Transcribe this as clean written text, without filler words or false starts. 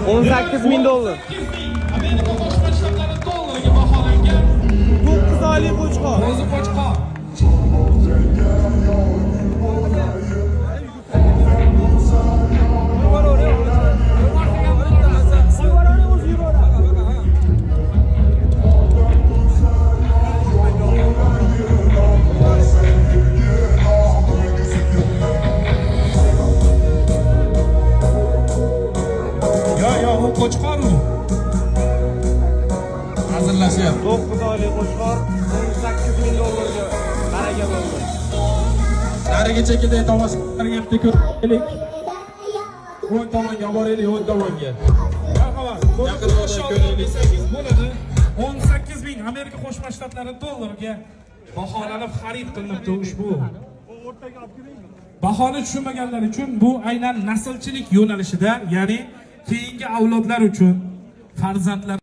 $18.000. Amerika Qo'shma Shtatlari dollariga baholangan 9 oylik qo'chqor. ro'zi qo'chqor. Yo, u qo'chqor u. Hazırlashyapti. 9 oylik qo'chqor $18.000 ga qaragan bo'ldi. Nariga chekida tomoshabinlarga bitta ko'raylik. O'ng tomonga boraylik, o'ng tomonga. Yaqin ko'raylik. Bo'ladi. 18.000 Amerika Qo'shma Shtatlari dollariga baholanib xarid qilinibdi ushbu. Bahoni tushunmaganlar uchun bu aynan naslchilik yo'nalishida, ya'ni keyingi avlodlar uchun, farzandlar